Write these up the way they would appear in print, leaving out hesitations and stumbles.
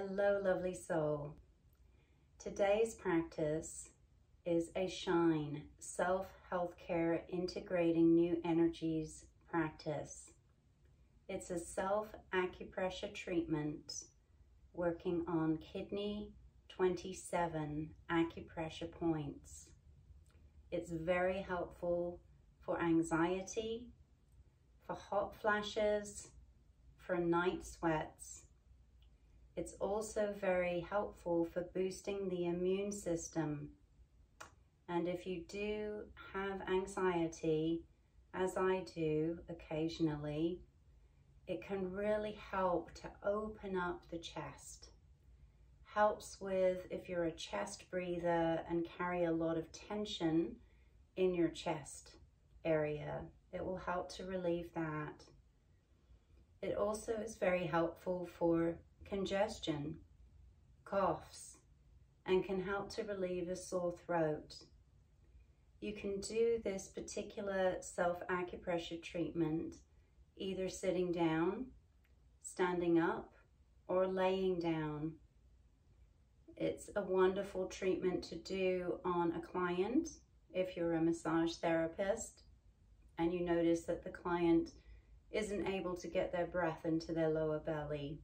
Hello, lovely soul. Today's practice is a S.H.I.N.E self-healthcare integrating new energies practice. It's a self-acupressure treatment working on kidney 27 acupressure points. It's very helpful for anxiety, for hot flashes, for night sweats. It's also very helpful for boosting the immune system. And if you do have anxiety, as I do occasionally, it can really help to open up the chest. Helps with if you're a chest breather and carry a lot of tension in your chest area. It will help to relieve that. It also is very helpful for congestion, coughs, and can help to relieve a sore throat. You can do this particular self-acupressure treatment either sitting down, standing up, or laying down. It's a wonderful treatment to do on a client if you're a massage therapist and you notice that the client isn't able to get their breath into their lower belly.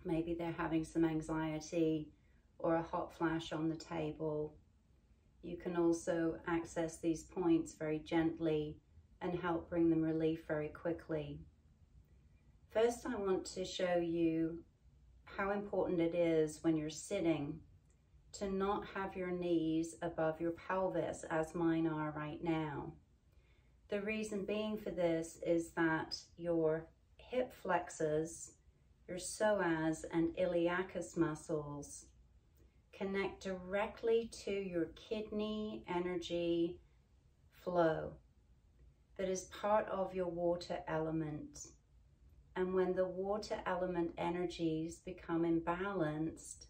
Maybe they're having some anxiety or a hot flash on the table. You can also access these points very gently and help bring them relief very quickly. First, I want to show you how important it is when you're sitting to not have your knees above your pelvis as mine are right now. The reason being for this is that your hip flexors, your psoas and iliacus muscles connect directly to your kidney energy flow that is part of your water element. And when the water element energies become imbalanced,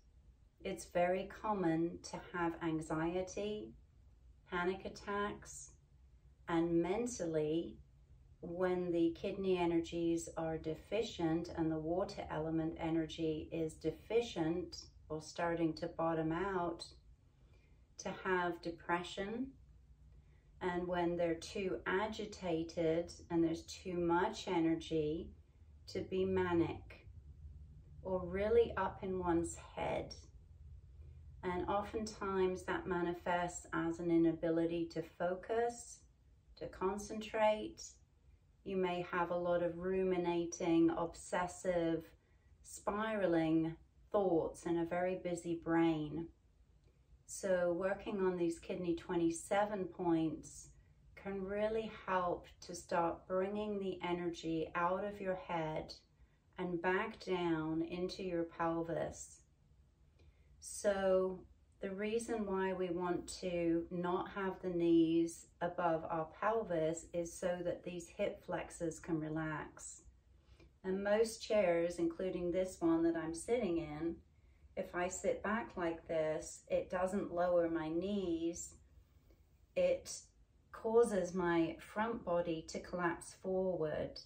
it's very common to have anxiety, panic attacks, and mentally, when the kidney energies are deficient and the water element energy is deficient or starting to bottom out, to have depression. And when they're too agitated and there's too much energy, to be manic or really up in one's head. And oftentimes that manifests as an inability to focus, to concentrate. You may have a lot of ruminating, obsessive, spiraling thoughts and a very busy brain. So working on these kidney 27 points can really help to start bringing the energy out of your head and back down into your pelvis. So the reason why we want to not have the knees above our pelvis is so that these hip flexors can relax. And most chairs, including this one that I'm sitting in, if I sit back like this, it doesn't lower my knees. It causes my front body to collapse forward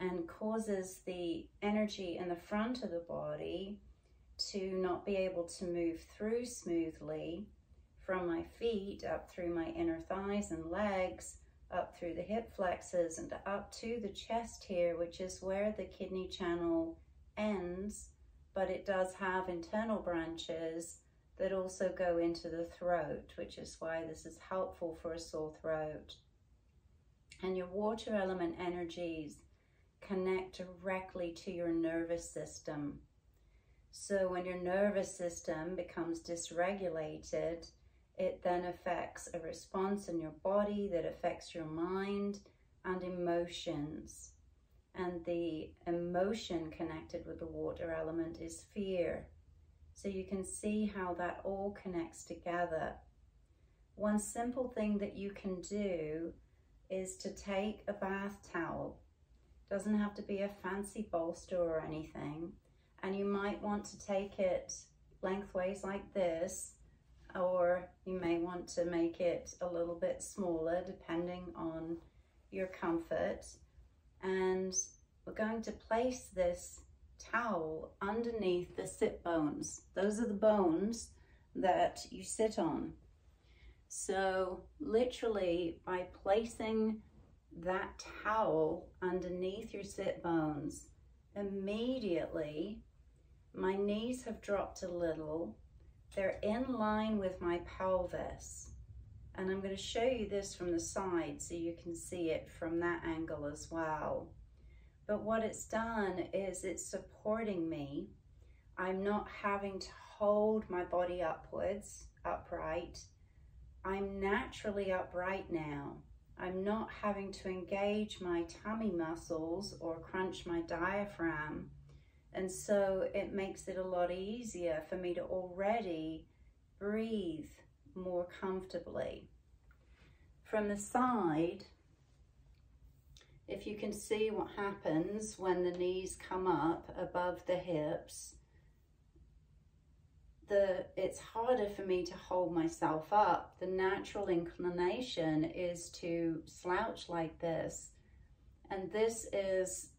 and causes the energy in the front of the body to not be able to move through smoothly from my feet up through my inner thighs and legs, up through the hip flexors and up to the chest here, which is where the kidney channel ends, but it does have internal branches that also go into the throat, which is why this is helpful for a sore throat. And your water element energies connect directly to your nervous system. So when your nervous system becomes dysregulated, it then affects a response in your body that affects your mind and emotions. And the emotion connected with the water element is fear. So you can see how that all connects together. One simple thing that you can do is to take a bath towel. Doesn't have to be a fancy bolster or anything. And you might want to take it lengthways like this, or you may want to make it a little bit smaller depending on your comfort. And we're going to place this towel underneath the sit bones. Those are the bones that you sit on. So literally by placing that towel underneath your sit bones, immediately my knees have dropped a little. They're in line with my pelvis. And I'm going to show you this from the side so you can see it from that angle as well. But what it's done is it's supporting me. I'm not having to hold my body upwards, upright. I'm naturally upright now. I'm not having to engage my tummy muscles or crunch my diaphragm. And so it makes it a lot easier for me to already breathe more comfortably. From the side, if you can see what happens when the knees come up above the hips, it's harder for me to hold myself up. The natural inclination is to slouch like this. And this is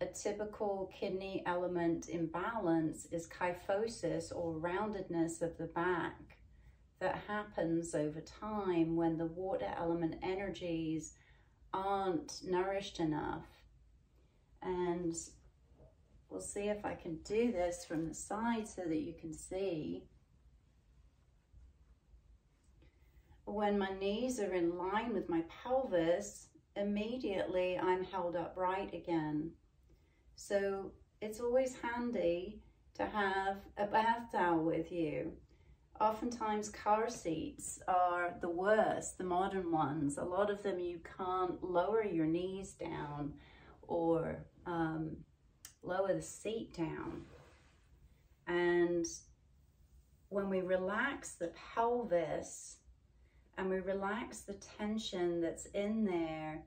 a typical kidney element imbalance, is kyphosis, or roundedness of the back, that happens over time when the water element energies aren't nourished enough. And we'll see if I can do this from the side so that you can see. When my knees are in line with my pelvis, immediately I'm held upright again. So it's always handy to have a bath towel with you. Oftentimes car seats are the worst, the modern ones. A lot of them you can't lower your knees down or lower the seat down. And when we relax the pelvis and we relax the tension that's in there,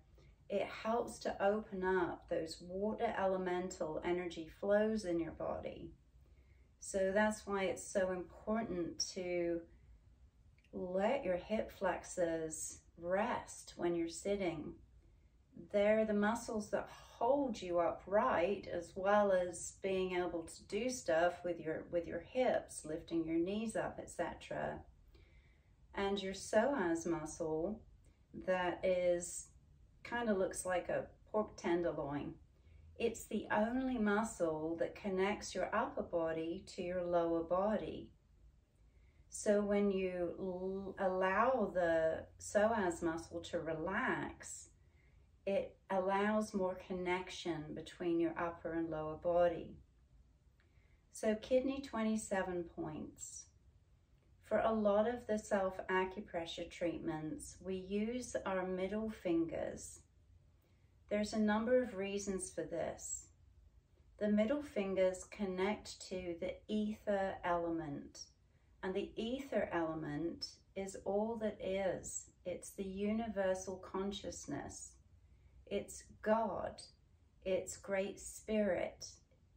it helps to open up those water elemental energy flows in your body. So that's why it's so important to let your hip flexors rest when you're sitting. They're the muscles that hold you upright, as well as being able to do stuff with your hips, lifting your knees up, etc. And your psoas muscle, that is kind of looks like a pork tenderloin. It's the only muscle that connects your upper body to your lower body. So when you allow the psoas muscle to relax, it allows more connection between your upper and lower body. So kidney 27 points. For a lot of the self-acupressure treatments, we use our middle fingers. There's a number of reasons for this. The middle fingers connect to the ether element, and the ether element is all that is. It's the universal consciousness. It's God. It's Great Spirit.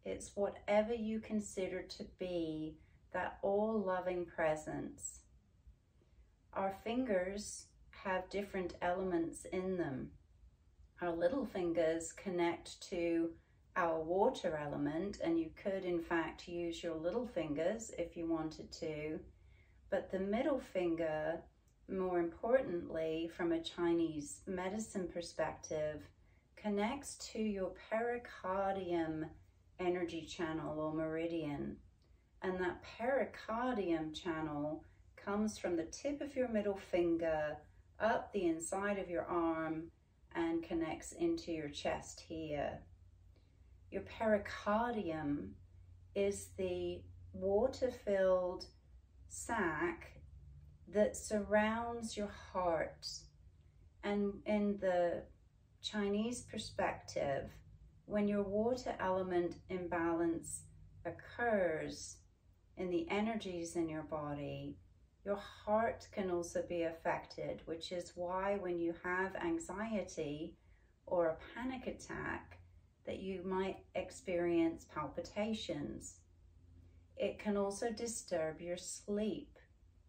It's whatever you consider to be that all-loving presence. Our fingers have different elements in them. Our little fingers connect to our water element, and you could in fact use your little fingers if you wanted to, but the middle finger, more importantly from a Chinese medicine perspective, connects to your pericardium energy channel or meridian. And that pericardium channel comes from the tip of your middle finger up the inside of your arm and connects into your chest here. Your pericardium is the water-filled sac that surrounds your heart. And in the Chinese perspective, when your water element imbalance occurs in the energies in your body, your heart can also be affected, which is why when you have anxiety or a panic attack, that you might experience palpitations. It can also disturb your sleep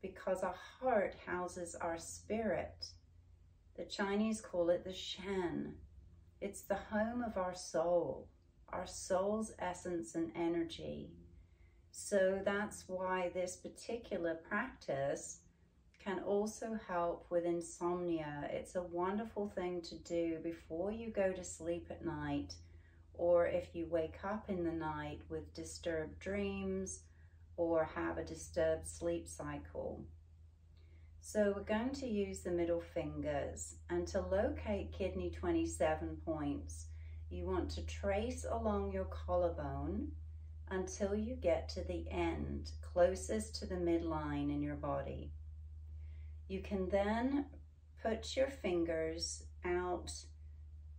because our heart houses our spirit. The Chinese call it the S.H.I.N.E. It's the home of our soul. our soul's essence and energy. So that's why this particular practice can also help with insomnia. It's a wonderful thing to do before you go to sleep at night, or if you wake up in the night with disturbed dreams or have a disturbed sleep cycle. So we're going to use the middle fingers, and to locate kidney 27 points, you want to trace along your collarbone until you get to the end, closest to the midline in your body. You can then put your fingers out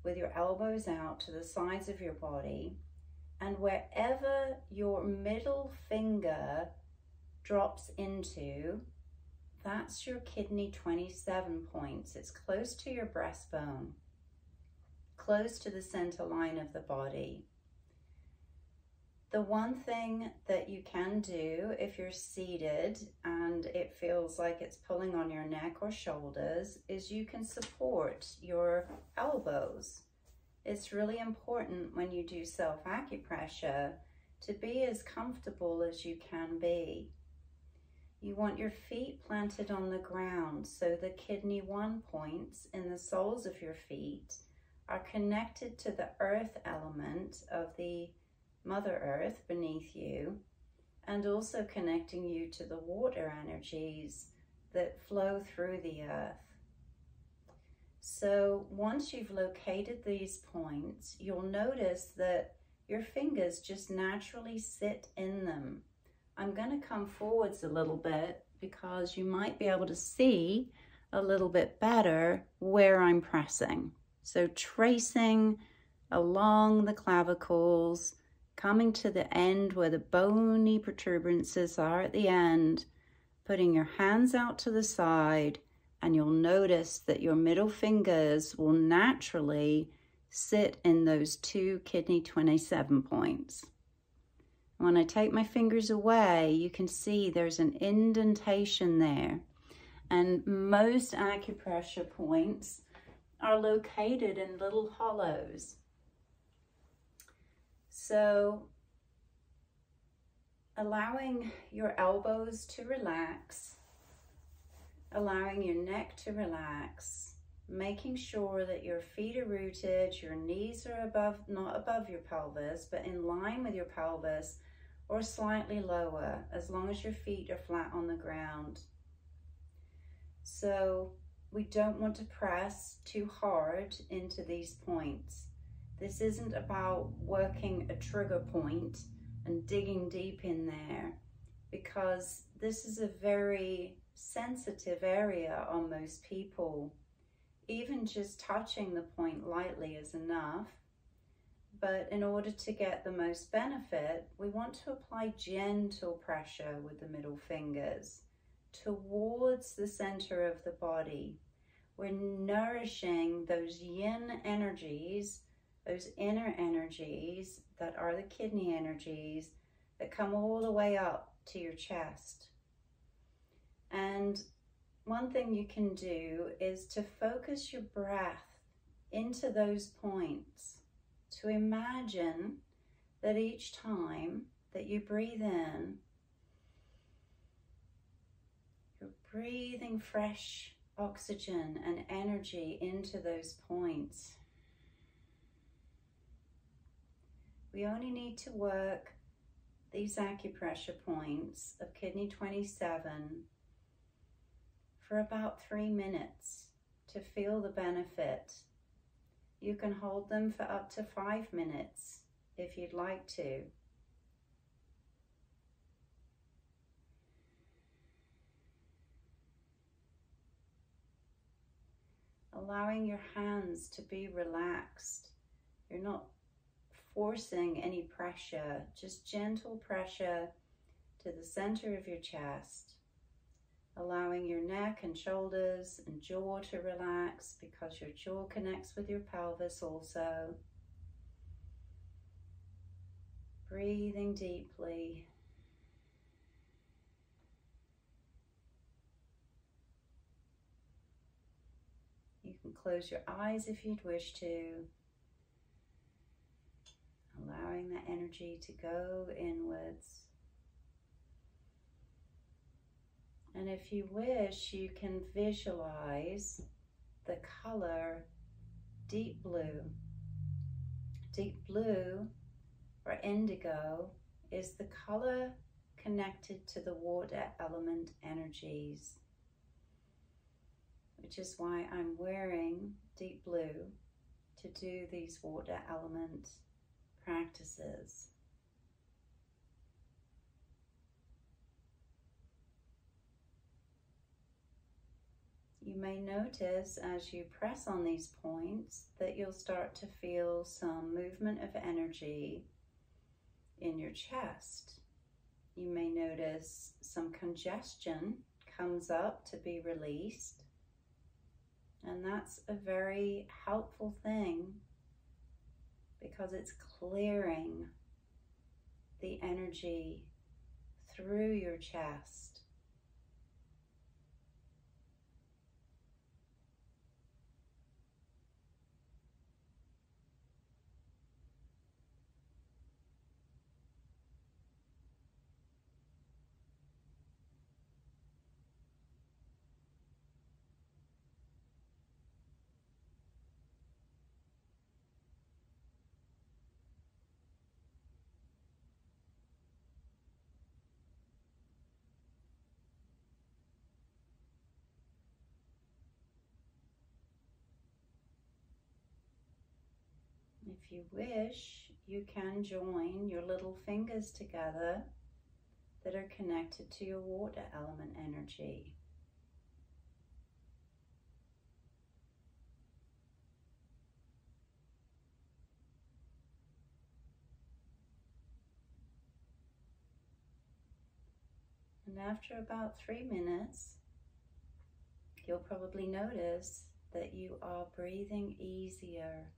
with your elbows out to the sides of your body, and wherever your middle finger drops into, that's your kidney 27 points. It's close to your breastbone, close to the center line of the body. The one thing that you can do if you're seated and it feels like it's pulling on your neck or shoulders is you can support your elbows. It's really important when you do self-acupressure to be as comfortable as you can be. You want your feet planted on the ground so the kidney 1 points in the soles of your feet are connected to the earth element of the Mother Earth beneath you, and also connecting you to the water energies that flow through the earth. So once you've located these points, you'll notice that your fingers just naturally sit in them. I'm going to come forwards a little bit because you might be able to see a little bit better where I'm pressing. So tracing along the clavicles, coming to the end where the bony protuberances are at the end, putting your hands out to the side, and you'll notice that your middle fingers will naturally sit in those 2 kidney 27 points. When I take my fingers away, you can see there's an indentation there. And most acupressure points are located in little hollows. So allowing your elbows to relax, allowing your neck to relax, making sure that your feet are rooted, your knees are above, not above your pelvis, but in line with your pelvis or slightly lower, as long as your feet are flat on the ground. So we don't want to press too hard into these points. This isn't about working a trigger point and digging deep in there, because this is a very sensitive area on most people. Even just touching the point lightly is enough. But in order to get the most benefit, we want to apply gentle pressure with the middle fingers towards the center of the body. We're nourishing those yin energies, those inner energies that are the kidney energies that come all the way up to your chest. And one thing you can do is to focus your breath into those points, to imagine that each time that you breathe in, you're breathing fresh oxygen and energy into those points. We only need to work these acupressure points of kidney 27 for about 3 minutes to feel the benefit. You can hold them for up to 5 minutes if you'd like to. Allowing your hands to be relaxed. You're not forcing any pressure, just gentle pressure to the center of your chest. Allowing your neck and shoulders and jaw to relax, because your jaw connects with your pelvis also. Breathing deeply. You can close your eyes if you'd wish to. allowing that energy to go inwards. And if you wish, you can visualize the color deep blue. Deep blue, or indigo, is the color connected to the water element energies, which is why I'm wearing deep blue to do these water element practices. You may notice as you press on these points that you'll start to feel some movement of energy in your chest. You may notice some congestion comes up to be released, and that's a very helpful thing because it's clearing the energy through your chest. If you wish, you can join your little fingers together that are connected to your water element energy. And after about 3 minutes, you'll probably notice that you are breathing easier.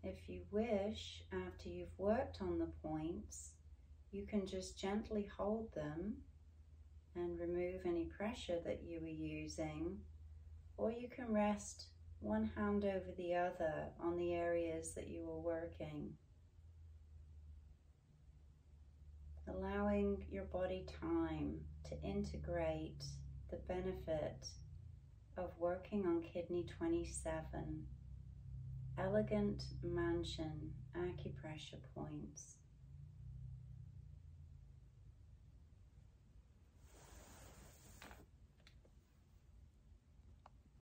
If you wish, after you've worked on the points, you can just gently hold them and remove any pressure that you were using, or you can rest one hand over the other on the areas that you were working, allowing your body time to integrate the benefit of working on kidney 27, elegant mansion acupressure points.